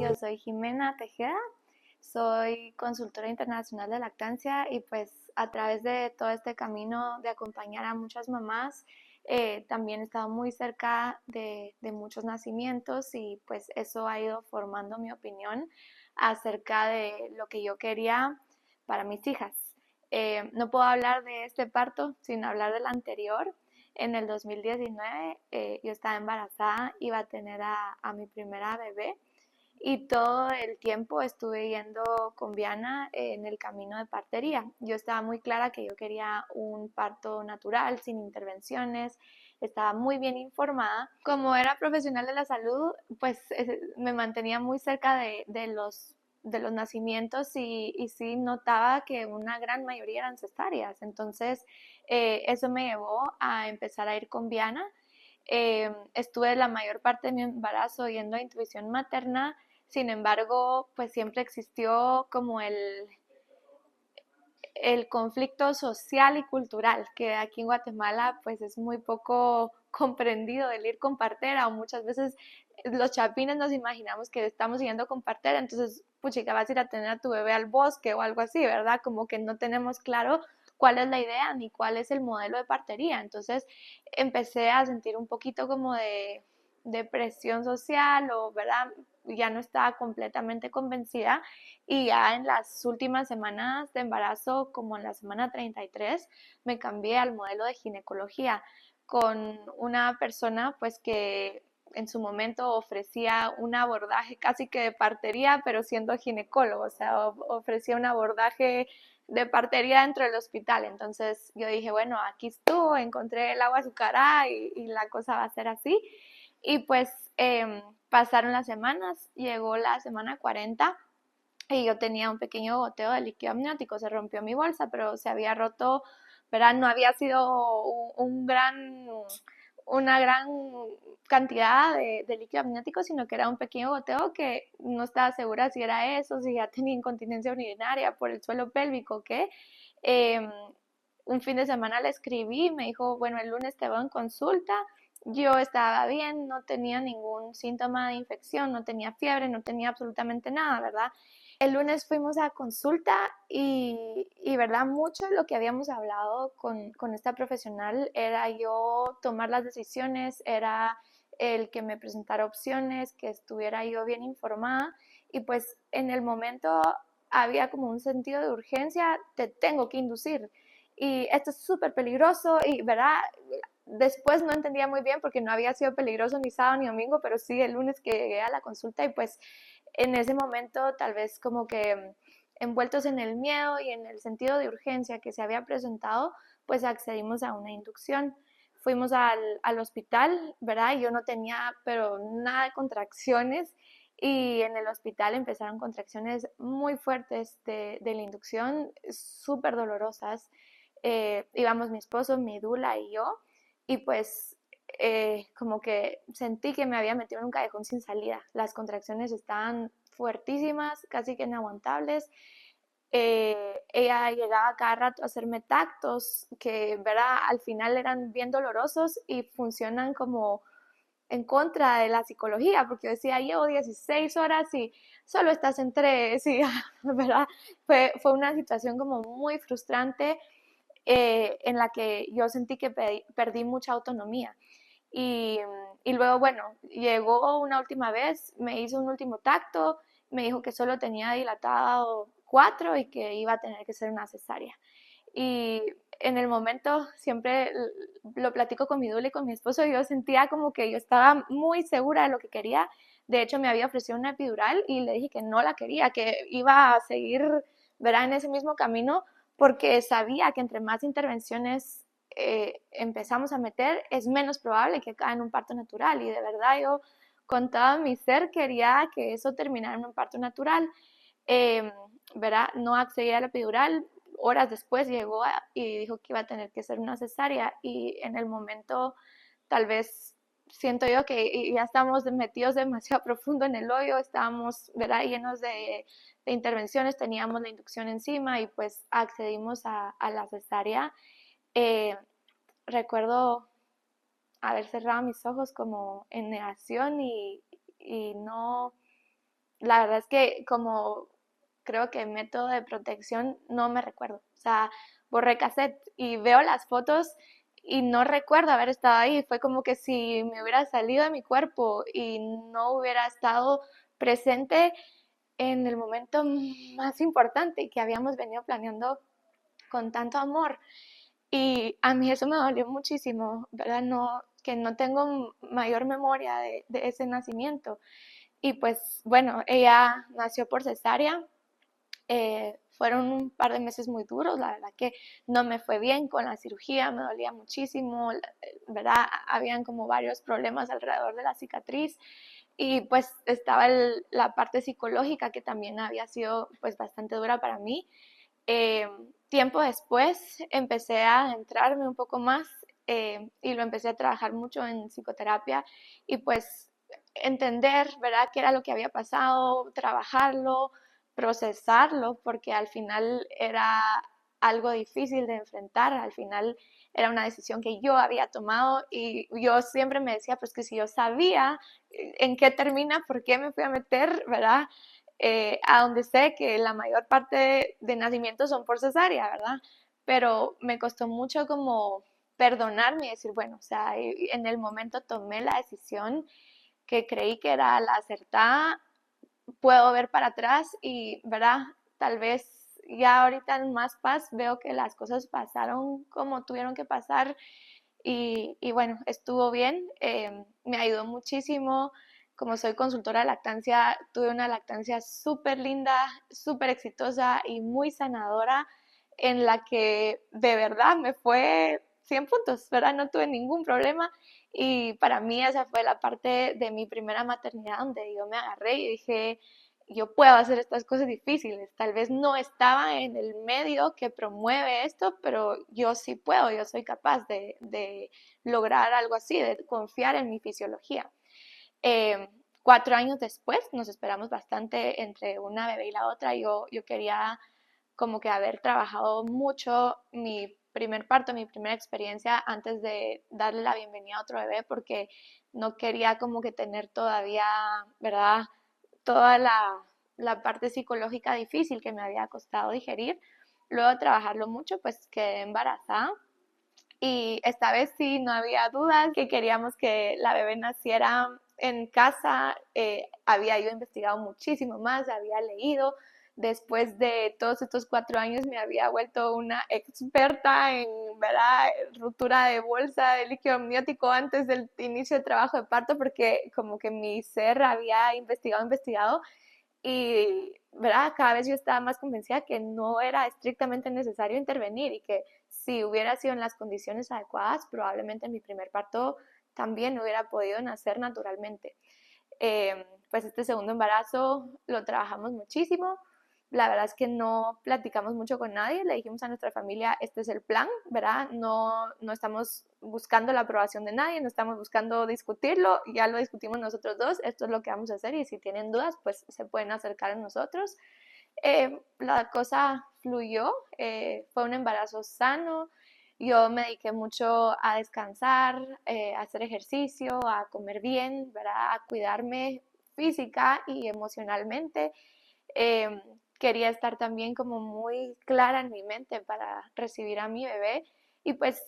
Yo soy Jimena Tejeda, soy consultora internacional de lactancia y pues a través de todo este camino de acompañar a muchas mamás, también he estado muy cerca de muchos nacimientos y pues eso ha ido formando mi opinión acerca de lo que yo quería para mis hijas. No puedo hablar de este parto sin hablar del anterior. En el 2019 yo estaba embarazada, iba a tener a mi primera bebé y todo el tiempo estuve yendo con Viana en el camino de partería. Yo estaba muy clara que yo quería un parto natural, sin intervenciones, estaba muy bien informada. Como era profesional de la salud, pues me mantenía muy cerca de los nacimientos y sí notaba que una gran mayoría eran cesáreas. Entonces, eso me llevó a empezar a ir con Viana. Estuve la mayor parte de mi embarazo yendo a intuición materna. Sin embargo, pues siempre existió como el conflicto social y cultural, que aquí en Guatemala pues es muy poco comprendido el ir con partera, o muchas veces los chapines nos imaginamos que estamos yendo con partera, entonces puchica, vas a ir a tener a tu bebé al bosque o algo así, ¿verdad? Como que no tenemos claro cuál es la idea ni cuál es el modelo de partería. Entonces empecé a sentir un poquito como de presión social, o, ¿verdad? Ya no estaba completamente convencida, y ya en las últimas semanas de embarazo, como en la semana 33, me cambié al modelo de ginecología con una persona pues que en su momento ofrecía un abordaje casi que de partería, pero siendo ginecólogo, o sea, ofrecía un abordaje de partería dentro del hospital. Entonces yo dije, bueno, aquí estuvo, encontré el agua azucarada y la cosa va a ser así. Y pues pasaron las semanas, llegó la semana 40 y yo tenía un pequeño goteo de líquido amniótico. Se rompió mi bolsa, pero se había roto, ¿verdad? No había sido una gran cantidad de líquido amniótico, sino que era un pequeño goteo que no estaba segura si era eso, si ya tenía incontinencia urinaria por el suelo pélvico, ¿qué? Eh, un fin de semana le escribí, me dijo, bueno, el lunes te veo en consulta. Yo estaba bien, no tenía ningún síntoma de infección, no tenía fiebre, no tenía absolutamente nada, ¿verdad? El lunes fuimos a consulta y verdad, mucho de lo que habíamos hablado con esta profesional era yo tomar las decisiones, era el que me presentara opciones, que estuviera yo bien informada, y pues en el momento había como un sentido de urgencia, te tengo que inducir y esto es súper peligroso, y verdad, después no entendía muy bien porque no había sido peligroso ni sábado ni domingo, pero sí el lunes que llegué a la consulta, y pues en ese momento tal vez como que envueltos en el miedo y en el sentido de urgencia que se había presentado, pues accedimos a una inducción. Fuimos al hospital, ¿verdad? Yo no tenía pero nada de contracciones, y en el hospital empezaron contracciones muy fuertes de la inducción, súper dolorosas. Íbamos mi esposo, mi dula y yo, y pues como que sentí que me había metido en un callejón sin salida. Las contracciones estaban fuertísimas, casi que inaguantables. Ella llegaba cada rato a hacerme tactos que, ¿verdad? Al final eran bien dolorosos y funcionan como en contra de la psicología, porque yo decía, llevo 16 horas y solo estás en 3, y, ¿verdad? Fue una situación como muy frustrante, en la que yo sentí que perdí mucha autonomía. Y, y luego, bueno, llegó una última vez, me hizo un último tacto, me dijo que solo tenía dilatado 4 y que iba a tener que ser una cesárea. Y en el momento siempre lo platico con mi dula y con mi esposo, y yo sentía como que yo estaba muy segura de lo que quería. De hecho, me había ofrecido una epidural y le dije que no la quería, que iba a seguir, verá, en ese mismo camino, porque sabía que entre más intervenciones empezamos a meter, es menos probable que caiga en un parto natural. Y de verdad yo con todo mi ser quería que eso terminara en un parto natural. Eh, ¿Verdad? No accedí a la epidural. Horas después llegó y dijo que iba a tener que ser una cesárea, y en el momento tal vez siento yo que ya estamos metidos demasiado profundo en el hoyo, estábamos, ¿verdad?, llenos de intervenciones, teníamos la inducción encima y pues accedimos a la cesárea. Eh, Recuerdo haber cerrado mis ojos como en negación y no, la verdad es que como creo que método de protección no me recuerdo. O sea, borré cassette y veo las fotos y no recuerdo haber estado ahí. Fue como que si me hubiera salido de mi cuerpo y no hubiera estado presente en el momento más importante que habíamos venido planeando con tanto amor. Y a mí eso me dolió muchísimo, ¿verdad? No, que no tengo mayor memoria de ese nacimiento. Y pues bueno, ella nació por cesárea. Fueron un par de meses muy duros, la verdad que no me fue bien con la cirugía, me dolía muchísimo, ¿verdad? Habían como varios problemas alrededor de la cicatriz y pues estaba la parte psicológica que también había sido pues bastante dura para mí. Eh, Tiempo después empecé a adentrarme un poco más y lo empecé a trabajar mucho en psicoterapia y pues entender, ¿verdad?, qué era lo que había pasado, trabajarlo, procesarlo, porque al final era algo difícil de enfrentar, al final era una decisión que yo había tomado y yo siempre me decía, pues que si yo sabía en qué termina, por qué me fui a meter, ¿verdad? A donde sé que la mayor parte de nacimientos son por cesárea, ¿verdad? Pero me costó mucho como perdonarme y decir, bueno, o sea, en el momento tomé la decisión que creí que era la acertada, puedo ver para atrás y, ¿verdad? Tal vez ya ahorita en más paz veo que las cosas pasaron como tuvieron que pasar y bueno, estuvo bien, me ayudó muchísimo. Como soy consultora de lactancia, tuve una lactancia súper linda, súper exitosa y muy sanadora, en la que de verdad me fue 100 puntos, ¿verdad? No tuve ningún problema y para mí esa fue la parte de mi primera maternidad donde yo me agarré y dije, yo puedo hacer estas cosas difíciles. Tal vez no estaba en el medio que promueve esto, pero yo sí puedo, yo soy capaz de lograr algo así, de confiar en mi fisiología. 4 años después, nos esperamos bastante entre una bebé y la otra. Yo quería como que haber trabajado mucho mi primer parto, mi primera experiencia antes de darle la bienvenida a otro bebé, porque no quería como que tener todavía, ¿verdad? Toda la parte psicológica difícil que me había costado digerir. Luego de trabajarlo mucho, pues quedé embarazada y esta vez sí no había dudas que queríamos que la bebé naciera en casa. Había yo investigado muchísimo más, había leído. Después de todos estos 4 años me había vuelto una experta en, ¿verdad?, ruptura de bolsa de líquido amniótico antes del inicio del trabajo de parto, porque como que mi ser había investigado y, ¿verdad? Cada vez yo estaba más convencida que no era estrictamente necesario intervenir y que si hubiera sido en las condiciones adecuadas, probablemente mi primer parto también hubiera podido nacer naturalmente. Pues este segundo embarazo lo trabajamos muchísimo. La verdad es que no platicamos mucho con nadie, le dijimos a nuestra familia, este es el plan, ¿verdad? No estamos buscando la aprobación de nadie, no estamos buscando discutirlo, ya lo discutimos nosotros dos, esto es lo que vamos a hacer y si tienen dudas, pues se pueden acercar a nosotros. La cosa fluyó, fue un embarazo sano, yo me dediqué mucho a descansar, a hacer ejercicio, a comer bien, ¿verdad? A cuidarme física y emocionalmente. Eh, Quería estar también como muy clara en mi mente para recibir a mi bebé. Y pues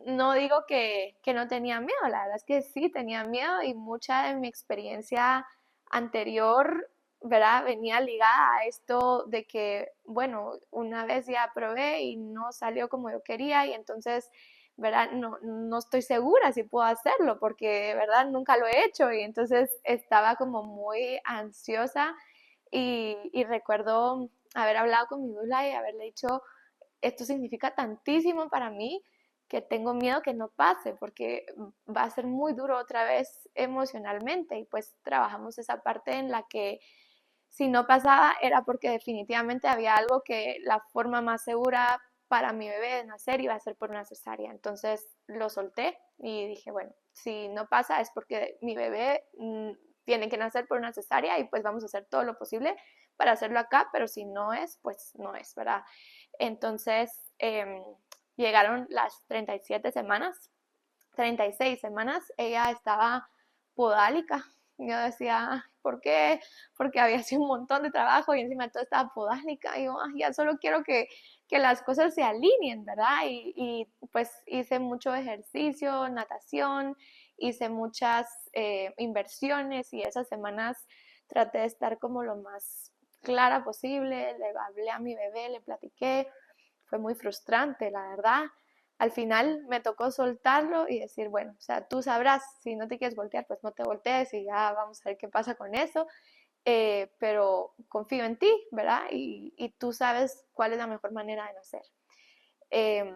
no digo que no tenía miedo, la verdad es que sí tenía miedo y mucha de mi experiencia anterior, ¿verdad?, venía ligada a esto de que, bueno, una vez ya probé y no salió como yo quería y entonces, ¿verdad? No estoy segura si puedo hacerlo porque, ¿verdad? Nunca lo he hecho y entonces estaba como muy ansiosa y recuerdo haber hablado con mi doula y haberle dicho, esto significa tantísimo para mí que tengo miedo que no pase porque va a ser muy duro otra vez emocionalmente y pues trabajamos esa parte en la que si no pasaba era porque definitivamente había algo que la forma más segura para mi bebé de nacer iba a ser por una cesárea. Entonces lo solté y dije, bueno, si no pasa es porque mi bebé tiene que nacer por una cesárea y pues vamos a hacer todo lo posible para hacerlo acá, pero si no es, pues no es, ¿verdad? Entonces llegaron las 37 semanas, 36 semanas, ella estaba podálica, Yo decía, "Ay, ¿por qué?". Porque había sido un montón de trabajo y encima todo estaba podálica. Y yo, "Ay, ya solo quiero que las cosas se alineen, ¿verdad?". Pues hice mucho ejercicio, natación, hice muchas inversiones y esas semanas traté de estar como lo más clara posible. Le hablé a mi bebé, le platiqué. Fue muy frustrante, la verdad. Al final me tocó soltarlo y decir, bueno, o sea, tú sabrás, si no te quieres voltear, pues no te voltees y ya vamos a ver qué pasa con eso. Pero confío en ti, ¿verdad? Y tú sabes cuál es la mejor manera de nacer. Eh,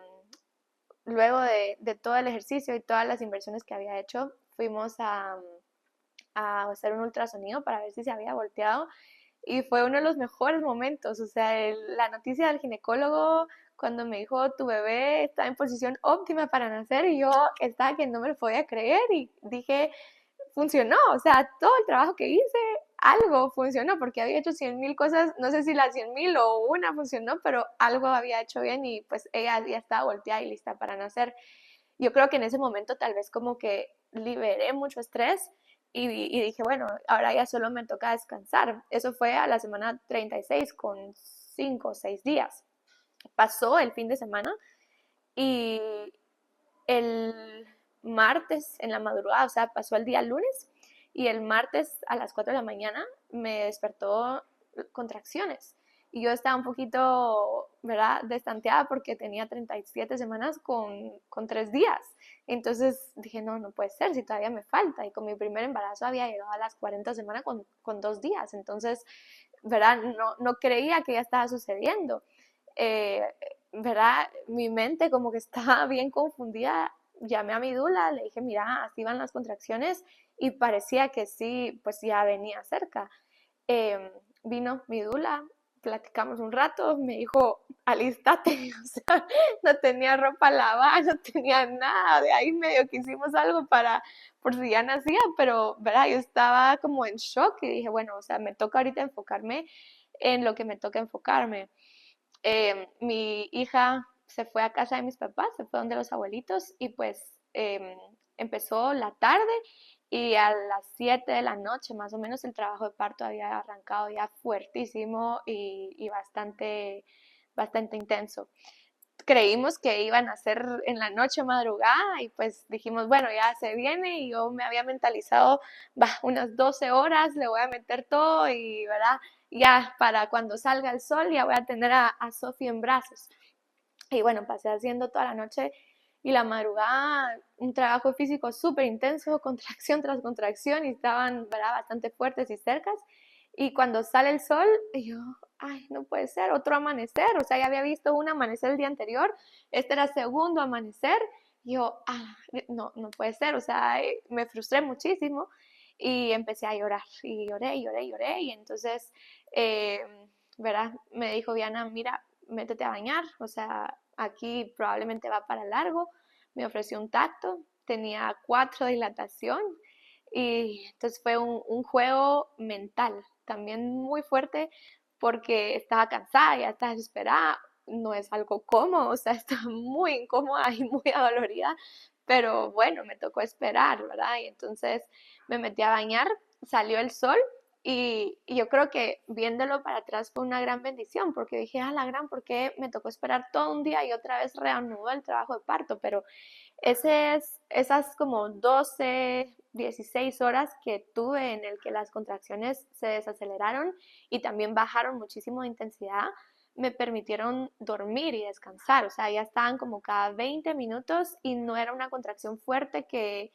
Luego de todo el ejercicio y todas las inversiones que había hecho, fuimos a hacer un ultrasonido para ver si se había volteado y fue uno de los mejores momentos. O sea, la noticia del ginecólogo cuando me dijo tu bebé está en posición óptima para nacer y yo estaba que no me lo podía creer y dije, funcionó, o sea, todo el trabajo que hice, algo funcionó, porque había hecho 100.000 cosas, no sé si las 100.000 o una funcionó, pero algo había hecho bien y pues ella ya estaba volteada y lista para nacer. Yo creo que en ese momento tal vez como que liberé mucho estrés y dije, bueno, ahora ya solo me toca descansar. Eso fue a la semana 36 con 5 o 6 días. Pasó el fin de semana y el martes en la madrugada, o sea, pasó el día lunes y el martes a las 4 de la mañana me despertó contracciones. Y yo estaba un poquito, ¿verdad?, destanteada porque tenía 37 semanas con 3 días. Entonces dije, no, no puede ser, si todavía me falta. Y con mi primer embarazo había llegado a las 40 semanas con 2 días. Entonces, ¿verdad?, no creía que ya estaba sucediendo. Eh, ¿Verdad? Mi mente como que estaba bien confundida. Llamé a mi dula, le dije, mira, así van las contracciones y parecía que sí, pues ya venía cerca. Vino mi dula, platicamos un rato, me dijo, alístate, o sea, no tenía ropa lavada, no tenía nada, de ahí medio que hicimos algo para, por si ya nacía, pero, ¿verdad? Yo estaba como en shock y dije, bueno, o sea, me toca ahorita enfocarme en lo que me toca enfocarme. Mi hija se fue a casa de mis papás, se fue donde los abuelitos y pues empezó la tarde y a las 7 de la noche más o menos el trabajo de parto había arrancado ya fuertísimo y bastante intenso. Creímos que iban a ser en la noche madrugada y pues dijimos, bueno, ya se viene y yo me había mentalizado, va, unas 12 horas, le voy a meter todo y, ¿verdad? Ya para cuando salga el sol ya voy a tener a Sofía en brazos. Y bueno, pasé haciendo toda la noche y la madrugada un trabajo físico súper intenso, contracción tras contracción y estaban, ¿verdad?, bastante fuertes y cercas. Y cuando sale el sol, yo, ay, no puede ser, otro amanecer. O sea, ya había visto un amanecer el día anterior, este era segundo amanecer. Y yo, no, no puede ser. O sea, me frustré muchísimo y empecé a llorar. Y lloré, lloré, lloré. Y entonces, eh, ¿verdad? Me dijo Diana, mira, métete a bañar. O sea, aquí probablemente va para largo. Me ofreció un tacto, tenía 4 de dilatación. Y entonces fue un juego mental también muy fuerte porque estaba cansada, ya estaba desesperada, no es algo cómodo, o sea, estaba muy incómoda y muy adolorida, pero bueno, me tocó esperar, ¿verdad? Y entonces me metí a bañar, salió el sol y yo creo que viéndolo para atrás fue una gran bendición porque dije, la gran, ¿por qué me tocó esperar todo un día y otra vez reanudó el trabajo de parto? Pero esas como 12, 16 horas que tuve en el que las contracciones se desaceleraron y también bajaron muchísimo de intensidad, me permitieron dormir y descansar. O sea, ya estaban como cada 20 minutos y no era una contracción fuerte que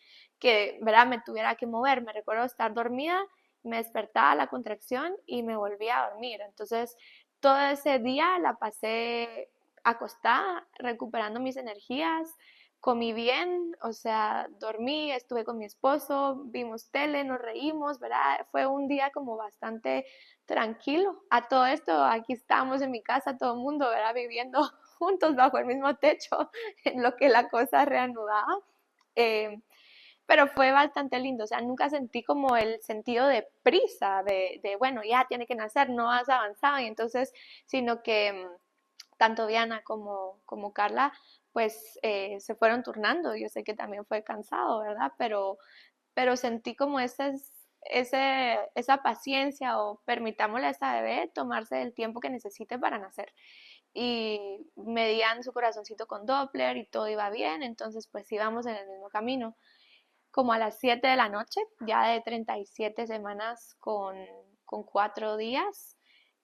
¿verdad?, me tuviera que mover. Me recuerdo estar dormida, me despertaba la contracción y me volvía a dormir. Entonces, todo ese día la pasé acostada, recuperando mis energías, comí bien, o sea, dormí, estuve con mi esposo, vimos tele, nos reímos, ¿verdad? Fue un día como bastante tranquilo. A todo esto, aquí estamos en mi casa, todo el mundo, ¿verdad? Viviendo juntos bajo el mismo techo, en lo que la cosa reanudaba. Eh, pero fue bastante lindo, o sea, nunca sentí como el sentido de prisa, bueno, ya tiene que nacer, no has avanzado, y entonces, sino que tanto Diana como Carla, pues se fueron turnando. Yo sé que también fue cansado, ¿verdad? Pero sentí como esa paciencia o permitámosle a esta bebé tomarse el tiempo que necesite para nacer. Y medían su corazoncito con Doppler y todo iba bien, entonces pues íbamos en el mismo camino. Como a las 7 de la noche, ya de 37 semanas con 4 días,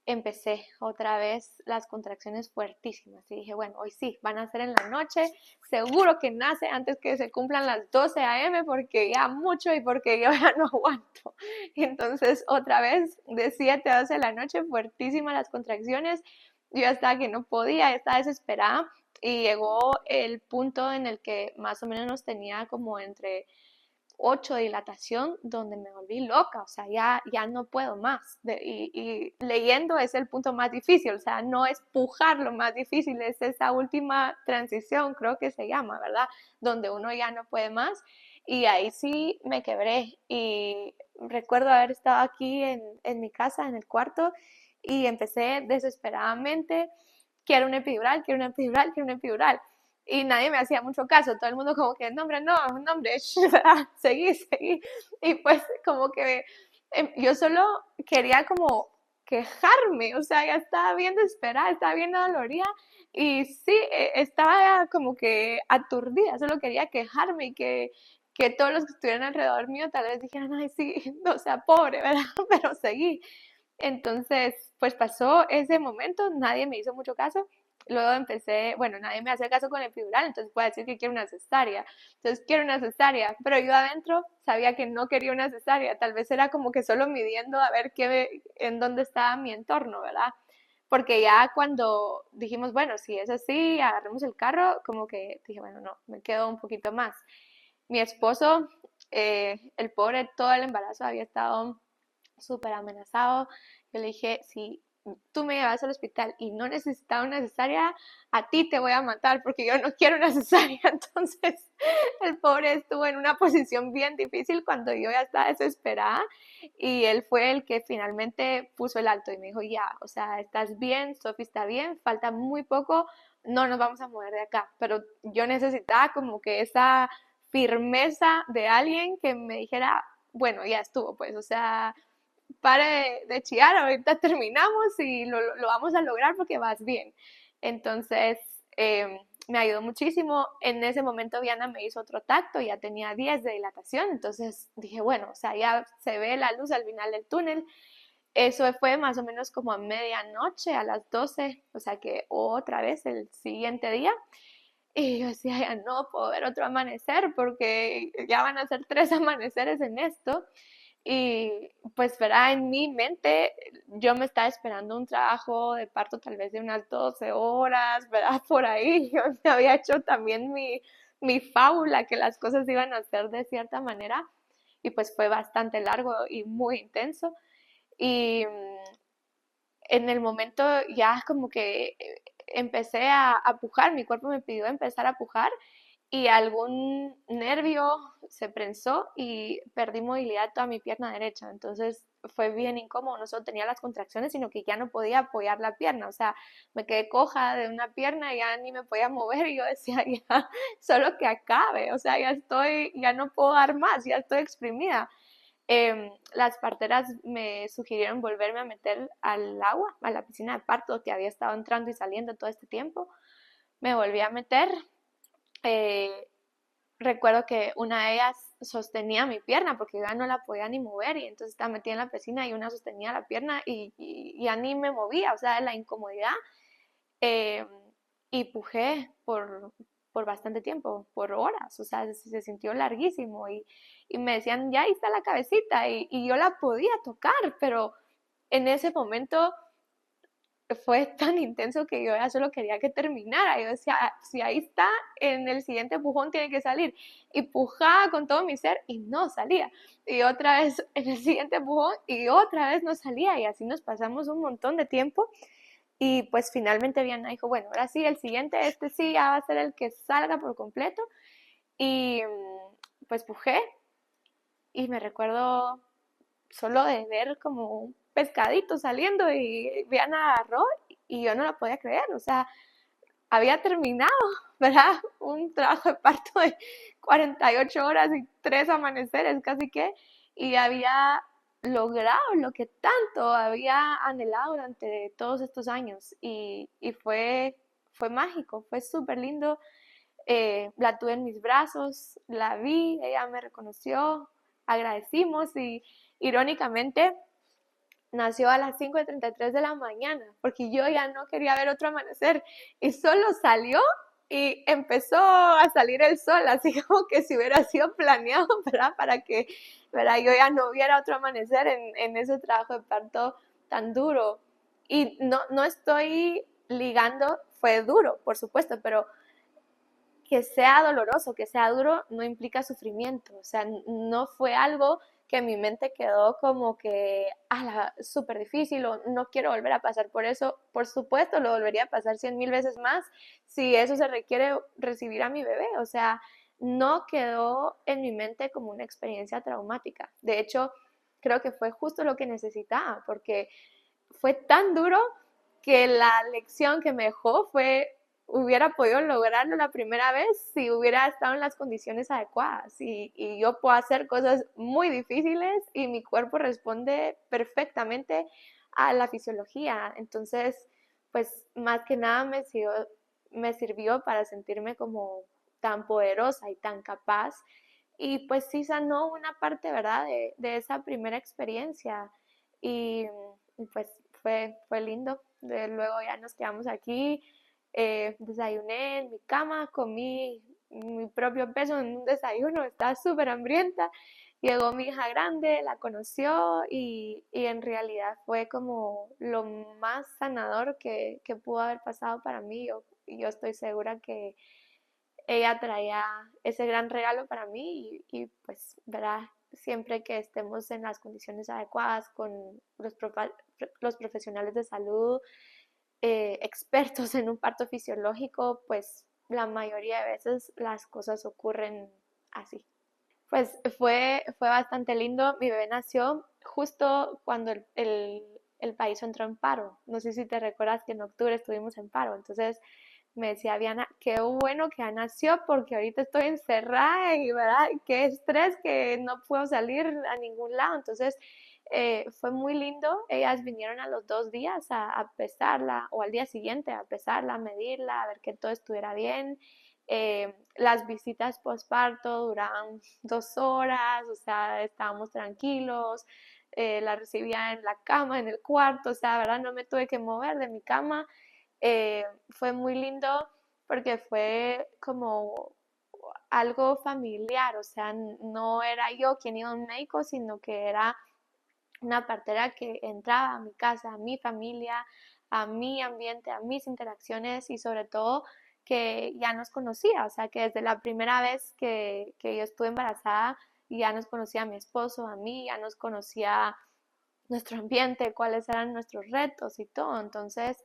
empecé otra vez las contracciones fuertísimas y dije, bueno, hoy sí, van a ser en la noche, seguro que nace antes que se cumplan las 12 a.m. porque ya mucho y porque yo ya no aguanto. Y entonces otra vez de 7 a 12 de la noche, fuertísimas las contracciones, yo ya estaba que no podía, ya estaba desesperada y llegó el punto en el que más o menos nos tenía como entre 8 de dilatación, donde me volví loca, o sea, ya no puedo más. Y leyendo es el punto más difícil, o sea, no es pujar lo más difícil, es esa última transición, creo que se llama, ¿verdad? Donde uno ya no puede más. Y ahí sí me quebré. Y recuerdo haber estado aquí en mi casa, en el cuarto, y empecé desesperadamente, quiero una epidural, quiero una epidural, quiero una epidural y nadie me hacía mucho caso, todo el mundo como que, no hombre, no, no hombre, seguí, seguí, y pues como que yo solo quería como quejarme, o sea, ya estaba bien desesperada, estaba bien dolorida, y sí, estaba como que aturdida, solo quería quejarme y que todos los que estuvieran alrededor mío tal vez dijeran, ay, sí, no sea pobre, ¿verdad? Pero seguí. Entonces, pues pasó ese momento, nadie me hizo mucho caso. Luego empecé, bueno, nadie me hace caso con el epidural, entonces puedo decir que quiero una cesárea. Entonces quiero una cesárea, pero yo adentro sabía que no quería una cesárea. Tal vez era como que solo midiendo a ver en dónde estaba mi entorno, ¿verdad? Porque ya cuando dijimos, bueno, si es así, agarremos el carro, como que dije, bueno, no, me quedo un poquito más. Mi esposo, el pobre, todo el embarazo había estado súper amenazado. Yo le dije, si tú me llevas al hospital y no necesitaba una cesárea, a ti te voy a matar porque yo no quiero una cesárea. Entonces, el pobre estuvo en una posición bien difícil cuando yo ya estaba desesperada y él fue el que finalmente puso el alto y me dijo, ya, o sea, estás bien, Sofi está bien, falta muy poco, no nos vamos a mover de acá. Pero yo necesitaba como que esa firmeza de alguien que me dijera, bueno, ya estuvo, pues, o sea, pare de chillar, ahorita terminamos y lo vamos a lograr porque vas bien. Entonces, me ayudó muchísimo. En ese momento Diana me hizo otro tacto, ya tenía 10 de dilatación, entonces dije, bueno, o sea, ya se ve la luz al final del túnel. Eso fue más o menos como a medianoche, a las 12, o sea que otra vez el siguiente día. Y yo decía, ya no puedo ver otro amanecer porque ya van a ser 3 amaneceres en esto. Y pues, verá, en mi mente yo me estaba esperando un trabajo de parto tal vez de unas 12 horas, ¿verdad? Por ahí yo me había hecho también mi fábula que las cosas iban a ser de cierta manera y pues fue bastante largo y muy intenso. Y en el momento ya como que empecé a pujar, mi cuerpo me pidió empezar a pujar y algún nervio se prensó y perdí movilidad de toda mi pierna derecha. Entonces fue bien incómodo, no solo tenía las contracciones, sino que ya no podía apoyar la pierna. O sea, me quedé coja de una pierna y ya ni me podía mover y yo decía, ya, solo que acabe. O sea, ya estoy, ya no puedo dar más, ya estoy exprimida. Las parteras me sugirieron volverme a meter al agua, a la piscina de parto que había estado entrando y saliendo todo este tiempo. Me volví a meter. eh, Recuerdo que una de ellas sostenía mi pierna porque yo ya no la podía ni mover y entonces estaba metida en la piscina y una sostenía la pierna y ya ni me movía, o sea, la incomodidad. eh, y pujé por bastante tiempo, por horas, o sea, se sintió larguísimo y me decían, ya ahí está la cabecita y yo la podía tocar, pero en ese momento fue tan intenso que yo ya solo quería que terminara. Yo decía, "Ah, si ahí está, en el siguiente empujón tiene que salir". Y pujaba con todo mi ser y no salía. Y otra vez en el siguiente empujón y otra vez no salía. Y así nos pasamos un montón de tiempo. Y pues finalmente Diana dijo, bueno, ahora sí, el siguiente, este sí, ya va a ser el que salga por completo. Y pues pujé y me recuerdo solo de ver como un pescadito saliendo y Diana agarró y yo no lo podía creer, o sea, había terminado, ¿verdad? Un trabajo de parto de 48 horas y 3 amaneceres, casi que, y había logrado lo que tanto había anhelado durante todos estos años y fue mágico, fue súper lindo. La tuve en mis brazos, la vi, ella me reconoció, agradecimos y irónicamente nació a las 5:33 de la mañana, porque yo ya no quería ver otro amanecer y solo salió y empezó a salir el sol, así como que si hubiera sido planeado, ¿verdad? Para que, ¿verdad? Yo ya no viera otro amanecer en ese trabajo de parto tan duro. Y no estoy ligando, fue duro, por supuesto, pero que sea doloroso, que sea duro, no implica sufrimiento. O sea, no fue algo que en mi mente quedó como que, súper difícil o no quiero volver a pasar por eso. Por supuesto, lo volvería a pasar 100,000 veces más si eso se requiere recibir a mi bebé. O sea, no quedó en mi mente como una experiencia traumática. De hecho, creo que fue justo lo que necesitaba, porque fue tan duro que la lección que me dejó fue hubiera podido lograrlo la primera vez si hubiera estado en las condiciones adecuadas y yo puedo hacer cosas muy difíciles y mi cuerpo responde perfectamente a la fisiología. Entonces, pues más que nada me sirvió para sentirme como tan poderosa y tan capaz y pues sí sanó una parte, ¿verdad? De esa primera experiencia y, y pues fue lindo. Luego ya nos quedamos aquí, desayuné en mi cama, comí mi propio peso en un desayuno, estaba súper hambrienta. Llegó mi hija grande, la conoció y en realidad fue como lo más sanador que pudo haber pasado para mí. Yo estoy segura que ella traía ese gran regalo para mí y pues verá, siempre que estemos en las condiciones adecuadas con los profesionales de salud, expertos en un parto fisiológico, pues la mayoría de veces las cosas ocurren así. Pues fue bastante lindo. Mi bebé nació justo cuando el país entró en paro. No sé si te recuerdas que en octubre estuvimos en paro. Entonces me decía Diana, qué bueno que ya nació porque ahorita estoy encerrada y, ¿verdad? Qué estrés que no puedo salir a ningún lado. Entonces fue muy lindo. Ellas vinieron a los 2 días a pesarla o al día siguiente a pesarla, a medirla, a ver que todo estuviera bien. Las visitas postparto duraban 2 horas, o sea, estábamos tranquilos, la recibía en la cama, en el cuarto, o sea, ¿verdad? No me tuve que mover de mi cama. Fue muy lindo porque fue como algo familiar, o sea, no era yo quien iba a un médico, sino que era una partera que entraba a mi casa, a mi familia, a mi ambiente, a mis interacciones y sobre todo que ya nos conocía, o sea, que desde la primera vez que yo estuve embarazada ya nos conocía a mi esposo, a mí, ya nos conocía nuestro ambiente, cuáles eran nuestros retos y todo. Entonces,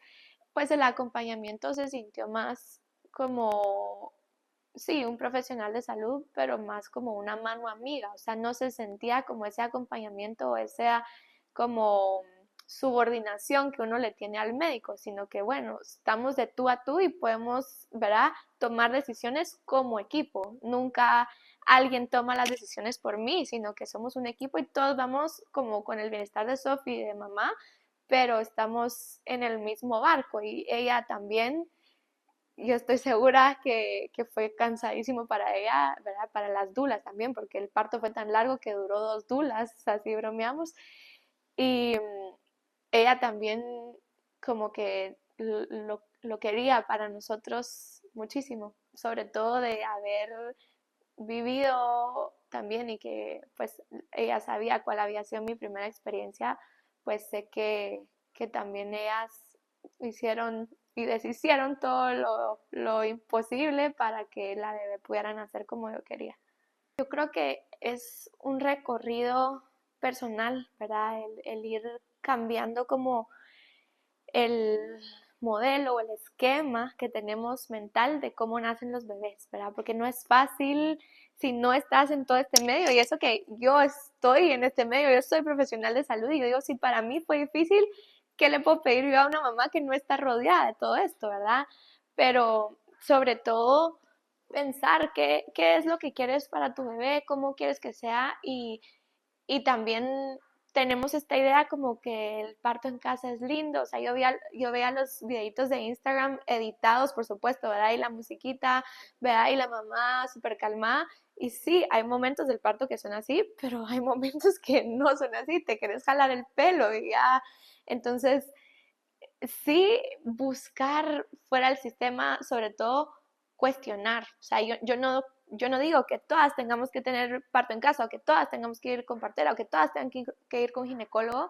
pues el acompañamiento se sintió más como, sí, un profesional de salud, pero más como una mano amiga, o sea, no se sentía como ese acompañamiento o esa como subordinación que uno le tiene al médico, sino que bueno, estamos de tú a tú y podemos, ¿verdad?, tomar decisiones como equipo. Nunca alguien toma las decisiones por mí, sino que somos un equipo y todos vamos como con el bienestar de Sophie y de mamá, pero estamos en el mismo barco y ella también, yo estoy segura que fue cansadísimo para ella, ¿verdad? Para las dulas también, porque el parto fue tan largo que duró 2 dulas, así bromeamos. Y ella también como que lo quería para nosotros muchísimo, sobre todo de haber vivido también y que pues ella sabía cuál había sido mi primera experiencia, pues sé que también ellas hicieron y deshicieron todo lo imposible para que la bebé pudiera nacer como yo quería. Yo creo que es un recorrido personal, ¿verdad? El ir cambiando como el modelo o el esquema que tenemos mental de cómo nacen los bebés, ¿verdad? Porque no es fácil si no estás en todo este medio y eso que yo estoy en este medio, yo soy profesional de salud y yo digo, si para mí fue difícil, ¿qué le puedo pedir yo a una mamá que no está rodeada de todo esto, ¿verdad? Pero sobre todo pensar qué es lo que quieres para tu bebé, cómo quieres que sea Y también tenemos esta idea como que el parto en casa es lindo, o sea, yo veía los videitos de Instagram editados, por supuesto, ¿verdad? Y la musiquita, ¿verdad? Y la mamá súper calmada. Y sí, hay momentos del parto que son así, pero hay momentos que no son así, te quieres jalar el pelo y ya. Entonces, sí, buscar fuera del sistema, sobre todo cuestionar. O sea, yo no digo que todas tengamos que tener parto en casa, o que todas tengamos que ir con partera, o que todas tengan que ir con ginecólogo.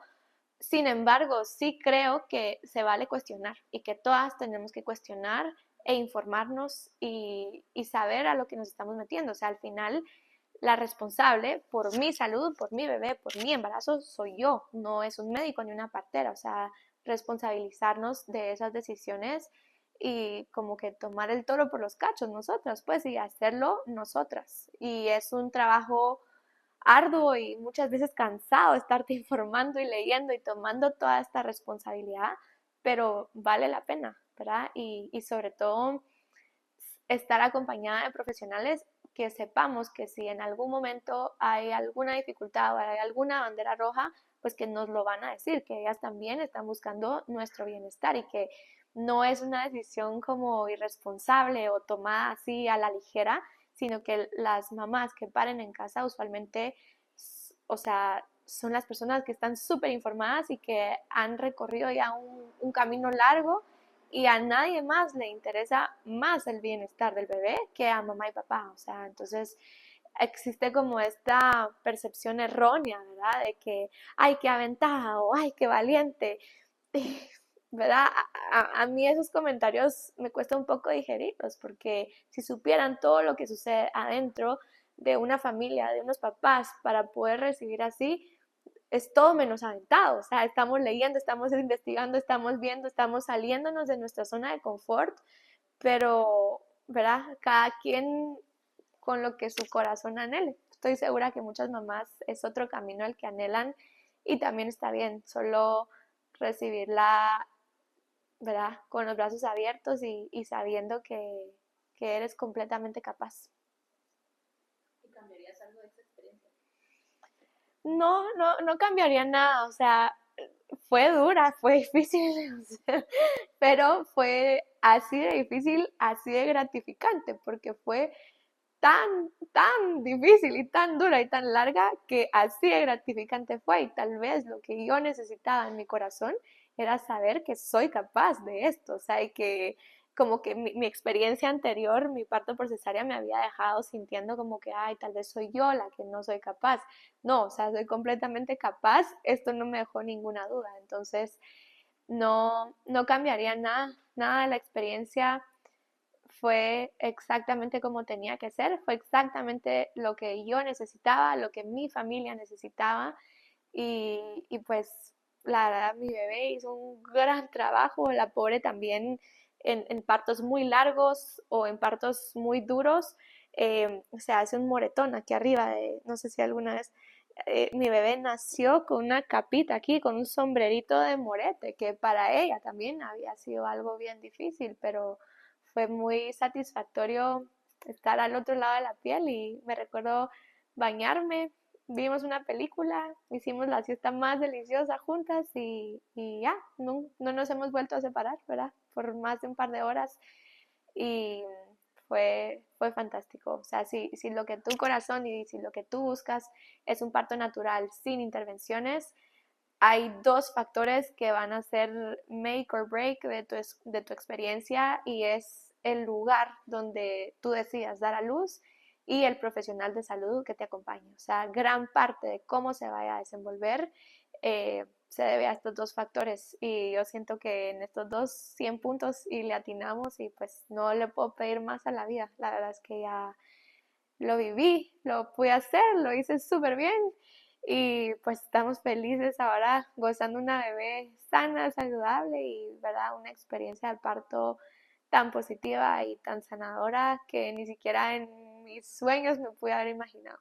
Sin embargo, sí creo que se vale cuestionar y que todas tenemos que cuestionar e informarnos y saber a lo que nos estamos metiendo. O sea, al final, la responsable por mi salud, por mi bebé, por mi embarazo, soy yo, no es un médico ni una partera. O sea, responsabilizarnos de esas decisiones y como que tomar el toro por los cachos nosotras, pues, y hacerlo nosotras. Y es un trabajo arduo y muchas veces cansado estarte informando y leyendo y tomando toda esta responsabilidad, pero vale la pena, ¿verdad? Y sobre todo estar acompañada de profesionales que sepamos que si en algún momento hay alguna dificultad o hay alguna bandera roja, pues que nos lo van a decir, que ellas también están buscando nuestro bienestar y que no es una decisión como irresponsable o tomada así a la ligera, sino que las mamás que paren en casa usualmente, o sea, son las personas que están súper informadas y que han recorrido ya un camino largo y a nadie más le interesa más el bienestar del bebé que a mamá y papá. O sea, entonces existe como esta percepción errónea, ¿verdad? De que, ay, qué aventajado, ay, qué valiente, ¿verdad? A mí esos comentarios me cuesta un poco digerirlos, porque si supieran todo lo que sucede adentro de una familia, de unos papás, para poder recibir así, es todo menos aventado. O sea, estamos leyendo, estamos investigando, estamos viendo, estamos saliéndonos de nuestra zona de confort, pero, ¿verdad? Cada quien con lo que su corazón anhele. Estoy segura que muchas mamás es otro camino el que anhelan y también está bien, solo recibirla, ¿verdad? Con los brazos abiertos y sabiendo que eres completamente capaz. ¿Y cambiarías algo de esa experiencia? No cambiaría nada, o sea, fue dura, fue difícil, o sea, pero fue así de difícil, así de gratificante, porque fue tan difícil y tan dura y tan larga que así de gratificante fue. Y tal vez lo que yo necesitaba en mi corazón era saber que soy capaz de esto, o sea, y que como que mi experiencia anterior, mi parto por cesárea me había dejado sintiendo como que, ay, tal vez soy yo la que no soy capaz. No, o sea, soy completamente capaz, esto no me dejó ninguna duda. Entonces, no cambiaría nada, nada de la experiencia. Fue exactamente como tenía que ser, fue exactamente lo que yo necesitaba, lo que mi familia necesitaba y pues la verdad mi bebé hizo un gran trabajo, la pobre también en partos muy largos o en partos muy duros, se hace un moretón aquí arriba, no sé si alguna vez mi bebé nació con una capita aquí, con un sombrerito de morete, que para ella también había sido algo bien difícil, pero fue muy satisfactorio estar al otro lado de la piel y me recuerdo bañarme, vimos una película, hicimos la siesta más deliciosa juntas y ya, no nos hemos vuelto a separar, ¿verdad? Por más de un par de horas y fue fantástico. O sea, si lo que tu corazón y si lo que tú buscas es un parto natural sin intervenciones, hay dos factores que van a ser make or break de tu experiencia y es el lugar donde tú decidas dar a luz y el profesional de salud que te acompañe. O sea, gran parte de cómo se vaya a desenvolver se debe a estos dos factores y yo siento que en estos dos 100 puntos y le atinamos y pues no le puedo pedir más a la vida. La verdad es que ya lo viví, lo pude hacer, lo hice súper bien y pues estamos felices ahora gozando una bebé sana, saludable y, ¿verdad? Una experiencia de parto tan positiva y tan sanadora que ni siquiera en mis sueños me pude haber imaginado.